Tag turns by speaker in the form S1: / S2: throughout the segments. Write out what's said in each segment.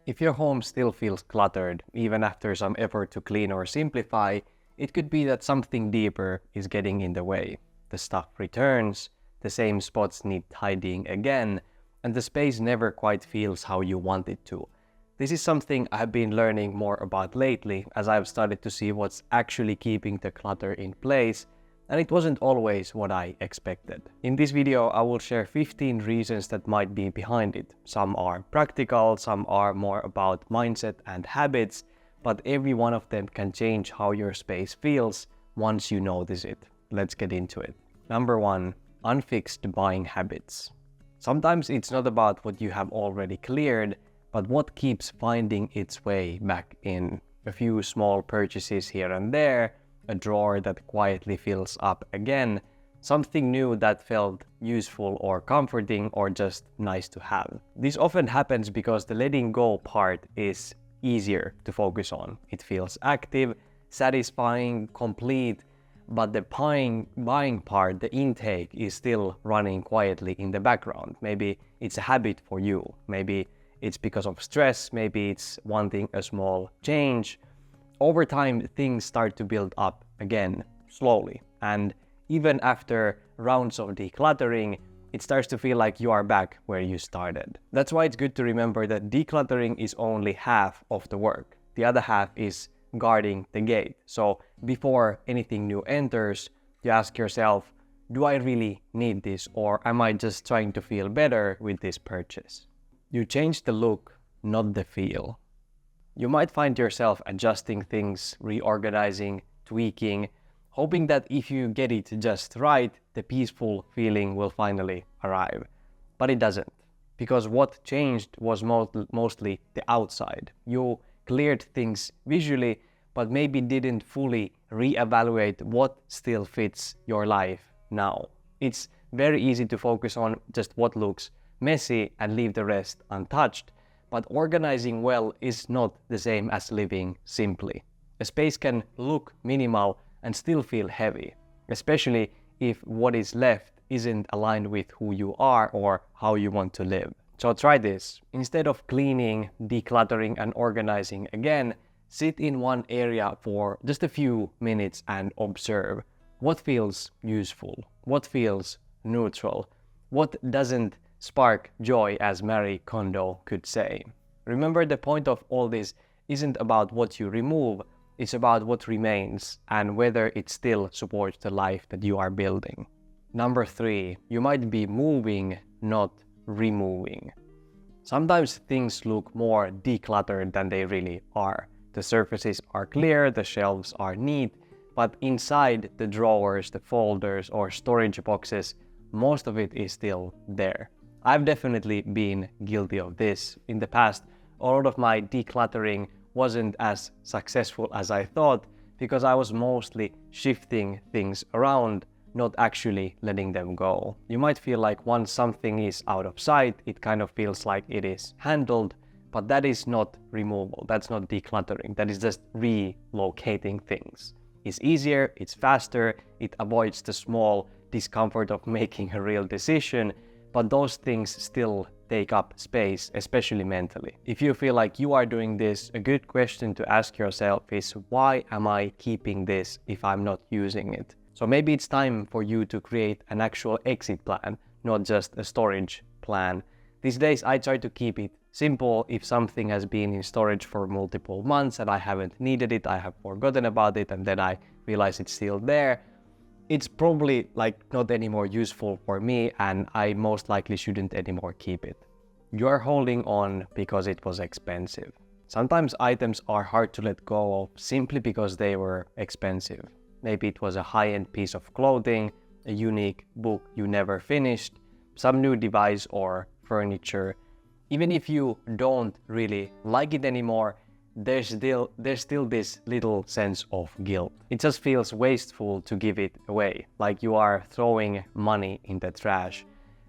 S1: If your home still feels cluttered, even after some effort to clean or simplify, it could be that something deeper is getting in the way. The stuff returns, the same spots need tidying again, and the space never quite feels how you want it to. This is something I've been learning more about lately as I've started to see what's actually keeping the clutter in place, and it wasn't always what I expected. In this video, I will share 15 reasons that might be behind it. Some are practical, some are more about mindset and habits, but every one of them can change how your space feels once you notice it. Let's get into it. Number 1, unfixed buying habits. Sometimes it's not about what you have already cleared, but what keeps finding its way back in. A few small purchases here and there, a drawer that quietly fills up again, something new that felt useful or comforting or just nice to have. This often happens because the letting go part is easier to focus on. It feels active, satisfying, complete, but the buying part, the intake, is still running quietly in the background. Maybe it's a habit for you. Maybe it's because of stress. Maybe it's wanting a small change. Over time, things start to build up again, slowly. And even after rounds of decluttering, it starts to feel like you are back where you started. That's why it's good to remember that decluttering is only half of the work. The other half is guarding the gate. So before anything new enters, you ask yourself, do I really need this, or am I just trying to feel better with this purchase? You change the look, not the feel. You might find yourself adjusting things, reorganizing, tweaking, hoping that if you get it just right, the peaceful feeling will finally arrive. But it doesn't, because what changed was mostly the outside. You cleared things visually, but maybe didn't fully reevaluate what still fits your life now. It's very easy to focus on just what looks messy and leave the rest untouched, but organizing well is not the same as living simply. A space can look minimal and still feel heavy, especially if what is left isn't aligned with who you are or how you want to live. So try this. Instead of cleaning, decluttering, and organizing again, sit in one area for just a few minutes and observe what feels useful, what feels neutral, what doesn't spark joy, as Marie Kondo could say. Remember, the point of all this isn't about what you remove, it's about what remains and whether it still supports the life that you are building. Number 3, you might be moving, not removing. Sometimes things look more decluttered than they really are. The surfaces are clear, the shelves are neat, but inside the drawers, the folders, or storage boxes, most of it is still there. I've definitely been guilty of this. In the past, a lot of my decluttering wasn't as successful as I thought because I was mostly shifting things around, not actually letting them go. You might feel like once something is out of sight, it kind of feels like it is handled, but that is not removal. That's not decluttering. That is just relocating things. It's easier, it's faster, it avoids the small discomfort of making a real decision, but those things still take up space, especially mentally. If you feel like you are doing this, a good question to ask yourself is, why am I keeping this if I'm not using it? So maybe it's time for you to create an actual exit plan, not just a storage plan. These days I try to keep it simple. If something has been in storage for multiple months and I haven't needed it, I have forgotten about it, and then I realize it's still there, it's probably not anymore useful for me, and I most likely shouldn't anymore keep it. You're holding on because it was expensive. Sometimes items are hard to let go of simply because they were expensive. Maybe it was a high-end piece of clothing, a unique book you never finished, some new device or furniture. Even if you don't really like it anymore, there's still this little sense of guilt. It just feels wasteful to give it away, like you are throwing money in the trash.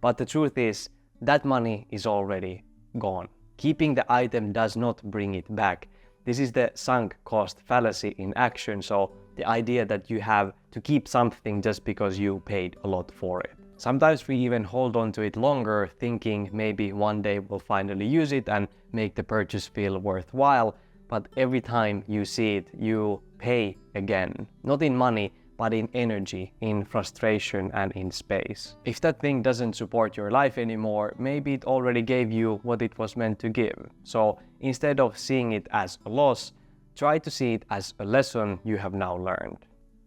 S1: But the truth is, that money is already gone. Keeping the item does not bring it back. This is the sunk cost fallacy in action. So the idea that you have to keep something just because you paid a lot for it. Sometimes we even hold on to it longer, thinking maybe one day we'll finally use it and make the purchase feel worthwhile, but every time you see it, you pay again. Not in money, but in energy, in frustration, and in space. If that thing doesn't support your life anymore, maybe it already gave you what it was meant to give. So instead of seeing it as a loss, try to see it as a lesson you have now learned.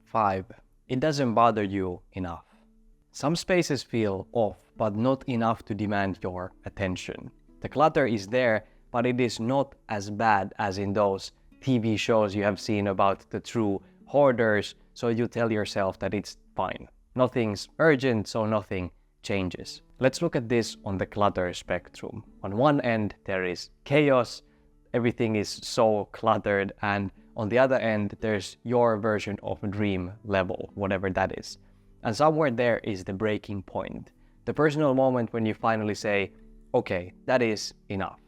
S1: 5. It doesn't bother you enough. Some spaces feel off, but not enough to demand your attention. The clutter is there, but it is not as bad as in those TV shows you have seen about the true hoarders, so you tell yourself that it's fine. Nothing's urgent, so nothing changes. Let's look at this on the clutter spectrum. On one end, there is chaos, everything is so cluttered, and on the other end, there's your version of a dream level, whatever that is. And somewhere there is the breaking point. The personal moment when you finally say, okay, that is enough.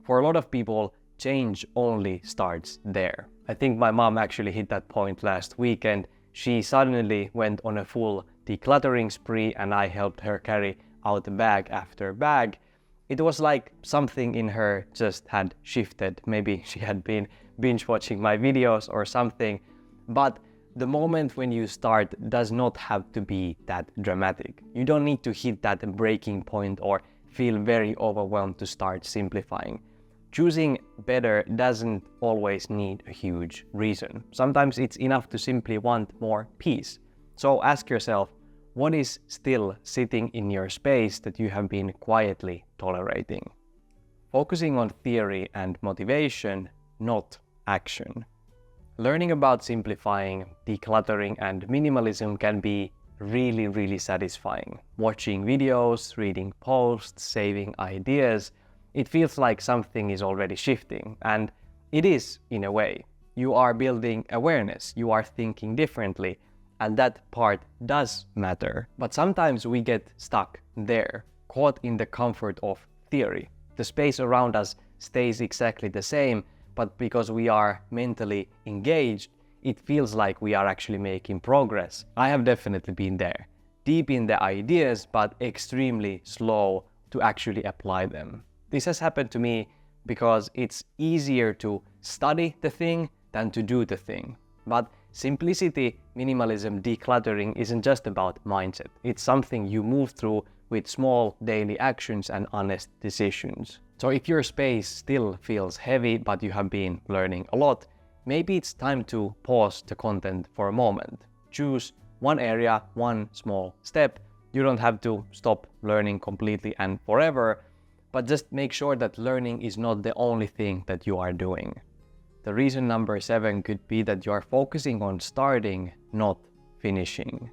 S1: For a lot of people, change only starts there. I think my mom actually hit that point last weekend. She suddenly went on a full decluttering spree and I helped her carry out bag after bag. It was like something in her just had shifted. Maybe she had been binge watching my videos or something. But the moment when you start does not have to be that dramatic. You don't need to hit that breaking point or feel very overwhelmed to start simplifying. Choosing better doesn't always need a huge reason. Sometimes it's enough to simply want more peace. So ask yourself, what is still sitting in your space that you have been quietly tolerating? Focusing on theory and motivation, not action. Learning about simplifying, decluttering, and minimalism can be really satisfying. Watching videos, reading posts, saving ideas, it feels like something is already shifting, and it is in a way. You are building awareness, you are thinking differently, and that part does matter. But sometimes we get stuck there, caught in the comfort of theory. The space around us stays exactly the same, but because we are mentally engaged, it feels like we are actually making progress. I have definitely been there, deep in the ideas, but extremely slow to actually apply them. This has happened to me because it's easier to study the thing than to do the thing. But simplicity, minimalism, decluttering isn't just about mindset. It's something you move through with small daily actions and honest decisions. So if your space still feels heavy, but you have been learning a lot, maybe it's time to pause the content for a moment. Choose one area, one small step. You don't have to stop learning completely and forever, but just make sure that learning is not the only thing that you are doing. The reason number 7 could be that you are focusing on starting, not finishing.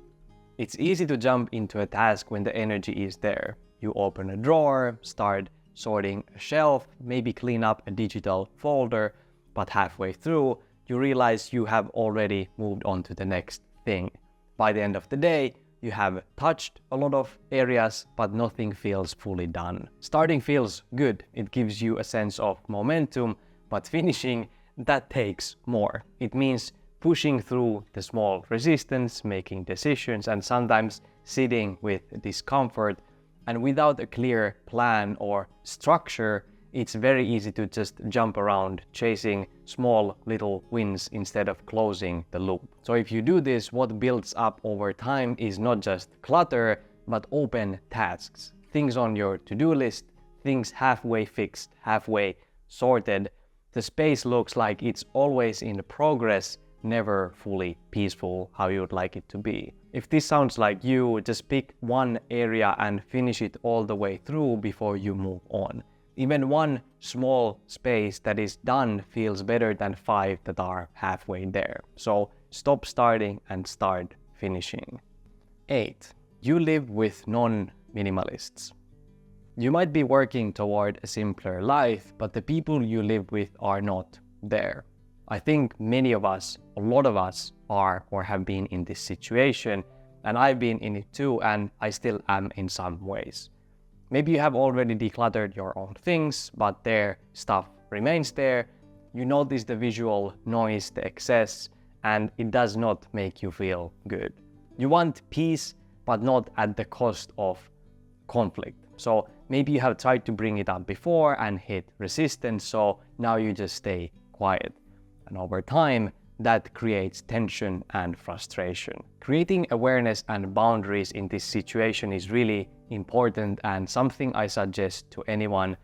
S1: It's easy to jump into a task when the energy is there. You open a drawer, start sorting a shelf, maybe clean up a digital folder, but halfway through, you realize you have already moved on to the next thing. By the end of the day, you have touched a lot of areas, but nothing feels fully done. Starting feels good. It gives you a sense of momentum, but finishing, that takes more. It means pushing through the small resistance, making decisions, and sometimes sitting with discomfort. And without a clear plan or structure, it's very easy to just jump around chasing small little wins instead of closing the loop. So if you do this, what builds up over time is not just clutter, but open tasks. Things on your to-do list, things halfway fixed, halfway sorted. The space looks like it's always in progress, never fully peaceful how you would like it to be. If this sounds like you, just pick one area and finish it all the way through before you move on. Even one small space that is done feels better than 5 that are halfway there. So stop starting and start finishing. 8. You live with non-minimalists. You might be working toward a simpler life, but the people you live with are not there. I think many of us, a lot of us, are or have been in this situation, and I've been in it too, and I still am in some ways. Maybe you have already decluttered your own things, but their stuff remains there. You notice the visual noise, the excess, and it does not make you feel good. You want peace, but not at the cost of conflict. So maybe you have tried to bring it up before and hit resistance, so now you just stay quiet. And over time, that creates tension and frustration. Creating awareness and boundaries in this situation is really important and something I suggest to anyone.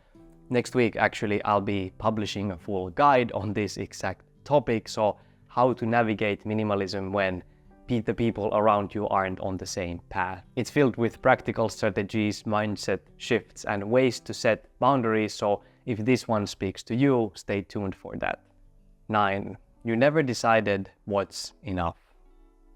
S1: Next week, actually, I'll be publishing a full guide on this exact topic, so how to navigate minimalism when the people around you aren't on the same path. It's filled with practical strategies, mindset shifts, and ways to set boundaries, so if this one speaks to you, stay tuned for that. 9. You never decided what's enough.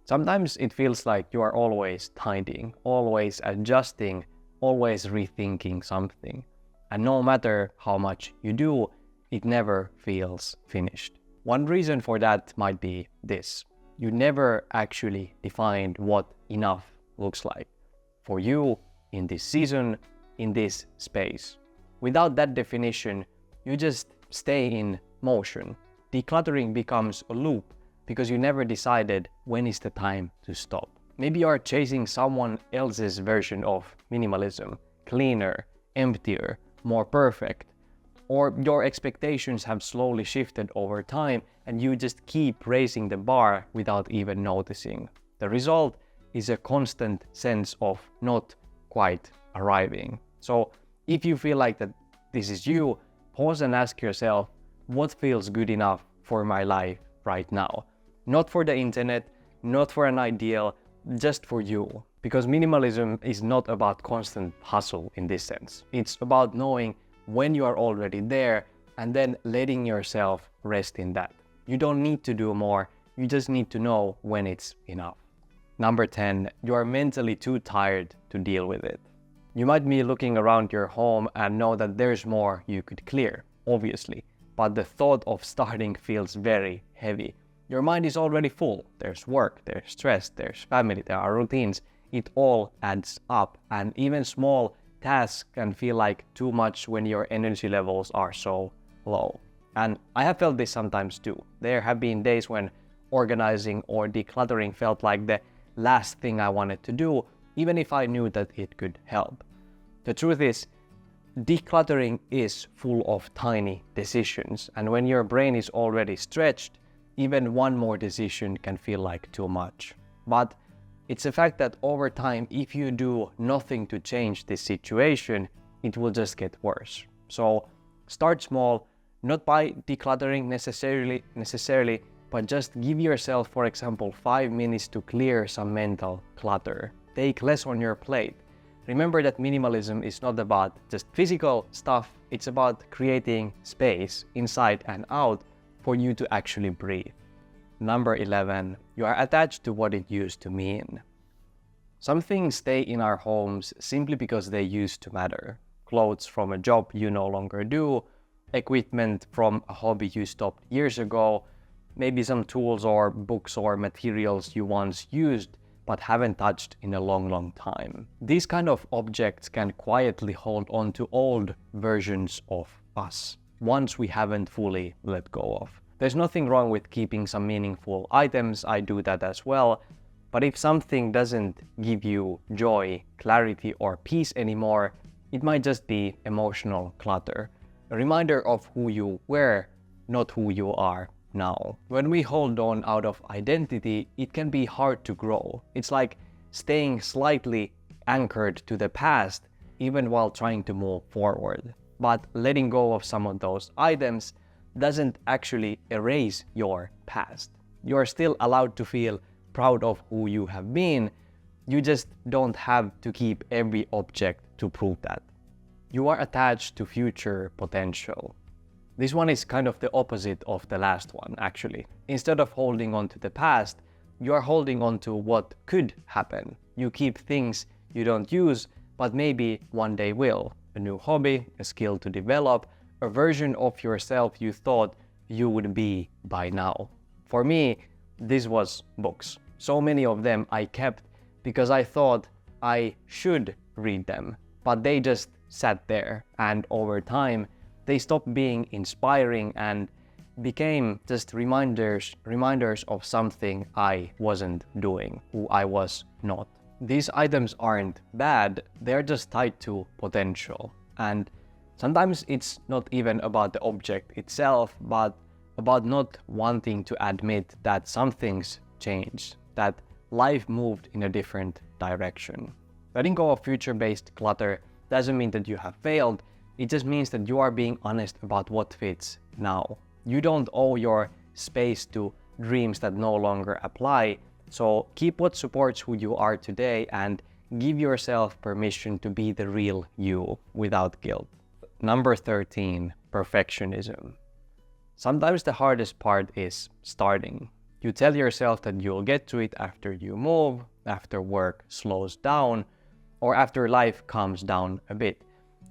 S1: Sometimes it feels like you are always tidying, always adjusting, always rethinking something. And no matter how much you do, it never feels finished. One reason for that might be this. You never actually defined what enough looks like for you in this season, in this space. Without that definition, you just stay in motion. Decluttering becomes a loop because you never decided when is the time to stop. Maybe you are chasing someone else's version of minimalism, cleaner, emptier, more perfect, or your expectations have slowly shifted over time and you just keep raising the bar without even noticing. The result is a constant sense of not quite arriving. So if you feel like that this is you, pause and ask yourself, what feels good enough for my life right now? Not for the internet, not for an ideal, just for you. Because minimalism is not about constant hustle in this sense. It's about knowing when you are already there and then letting yourself rest in that. You don't need to do more, you just need to know when it's enough. Number 10, you are mentally too tired to deal with it. You might be looking around your home and know that there's more you could clear, obviously, but the thought of starting feels very heavy. Your mind is already full. There's work, there's stress, there's family, there are routines. It all adds up, and even small tasks can feel like too much when your energy levels are so low. And I have felt this sometimes too. There have been days when organizing or decluttering felt like the last thing I wanted to do, even if I knew that it could help. The truth is, decluttering is full of tiny decisions, and when your brain is already stretched, even one more decision can feel like too much. But it's a fact that over time, if you do nothing to change this situation, it will just get worse. So start small, not by decluttering necessarily, but just give yourself, for example, 5 minutes to clear some mental clutter. Take less on your plate. Remember that minimalism is not about just physical stuff, it's about creating space inside and out for you to actually breathe. Number 11, you are attached to what it used to mean. Some things stay in our homes simply because they used to matter. Clothes from a job you no longer do, equipment from a hobby you stopped years ago, maybe some tools or books or materials you once used but haven't touched in a long time. These kind of objects can quietly hold on to old versions of us, ones we haven't fully let go of. There's nothing wrong with keeping some meaningful items, I do that as well, but if something doesn't give you joy, clarity, or peace anymore, it might just be emotional clutter, a reminder of who you were, not who you are now. When we hold on out of identity, it can be hard to grow. It's like staying slightly anchored to the past, even while trying to move forward. But letting go of some of those items doesn't actually erase your past. You're still allowed to feel proud of who you have been. You just don't have to keep every object to prove that. You are attached to future potential. This one is kind of the opposite of the last one, actually. Instead of holding on to the past, you are holding on to what could happen. You keep things you don't use, but maybe one day will. A new hobby, a skill to develop, a version of yourself you thought you would be by now. For me, this was books. So many of them I kept because I thought I should read them, but they just sat there, and over time, they stopped being inspiring and became just reminders of something I wasn't doing, who I was not. These items aren't bad, they're just tied to potential. And sometimes it's not even about the object itself, but about not wanting to admit that some things changed, that life moved in a different direction. Letting go of future-based clutter doesn't mean that you have failed, it just means that you are being honest about what fits now. You don't owe your space to dreams that no longer apply, so keep what supports who you are today and give yourself permission to be the real you without guilt. Number 13, perfectionism. Sometimes the hardest part is starting. You tell yourself that you'll get to it after you move, after work slows down, or after life calms down a bit.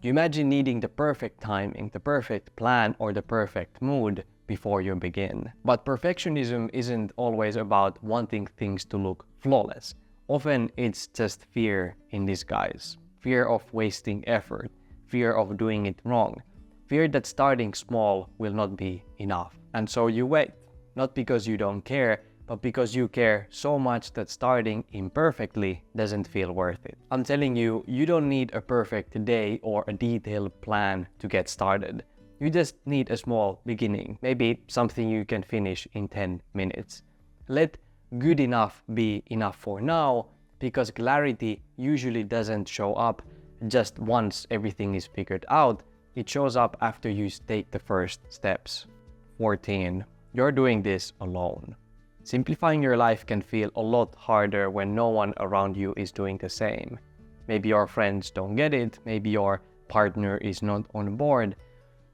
S1: You imagine needing the perfect timing, the perfect plan, or the perfect mood before you begin. But perfectionism isn't always about wanting things to look flawless. Often it's just fear in disguise. Fear of wasting effort, fear of doing it wrong, fear that starting small will not be enough. And so you wait, not because you don't care, but because you care so much that starting imperfectly doesn't feel worth it. I'm telling you, you don't need a perfect day or a detailed plan to get started. You just need a small beginning, maybe something you can finish in 10 minutes. Let good enough be enough for now, because clarity usually doesn't show up just once everything is figured out. It shows up after you take the first steps. 14. You're doing this alone. Simplifying your life can feel a lot harder when no one around you is doing the same. Maybe your friends don't get it, maybe your partner is not on board.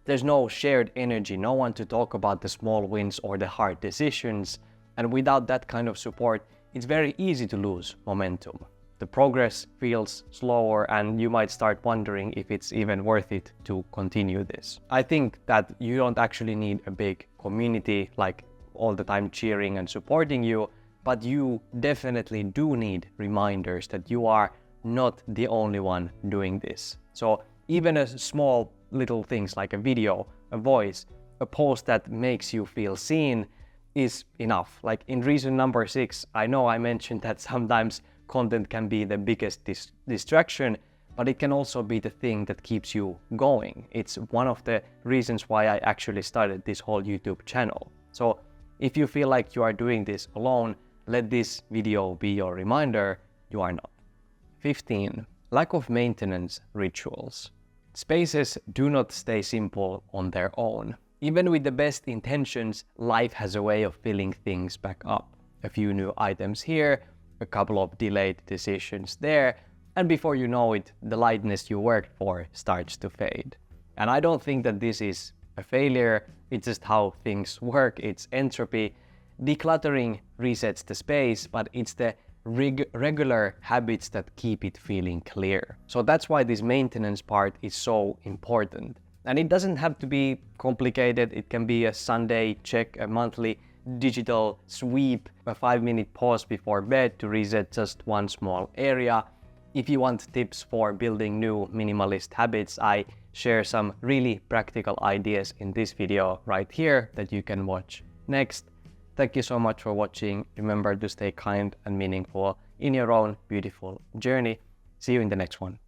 S1: There's no shared energy, no one to talk about the small wins or the hard decisions, and without that kind of support, it's very easy to lose momentum. The progress feels slower and you might start wondering if it's even worth it to continue this. I think that you don't actually need a big community like all the time cheering and supporting you, but you definitely do need reminders that you are not the only one doing this. So even a small little things like a video, a voice, a post that makes you feel seen is enough. Like in reason number 6, I know I mentioned that sometimes content can be the biggest distraction, but it can also be the thing that keeps you going. It's one of the reasons why I actually started this whole YouTube channel. So if you feel like you are doing this alone, let this video be your reminder you are not. 15. Lack of maintenance rituals. Spaces do not stay simple on their own. Even with the best intentions, life has a way of filling things back up. A few new items here, a couple of delayed decisions there, and before you know it, the lightness you worked for starts to fade. And I don't think that this is a failure, it's just how things work, it's entropy. Decluttering resets the space, but it's the regular habits that keep it feeling clear. So that's why this maintenance part is so important. And it doesn't have to be complicated. It can be a Sunday check, a monthly digital sweep, a 5-minute pause before bed to reset just one small area. If you want tips for building new minimalist habits, I share some really practical ideas in this video right here that you can watch next. Thank you so much for watching. Remember to stay kind and meaningful in your own beautiful journey. See you in the next one.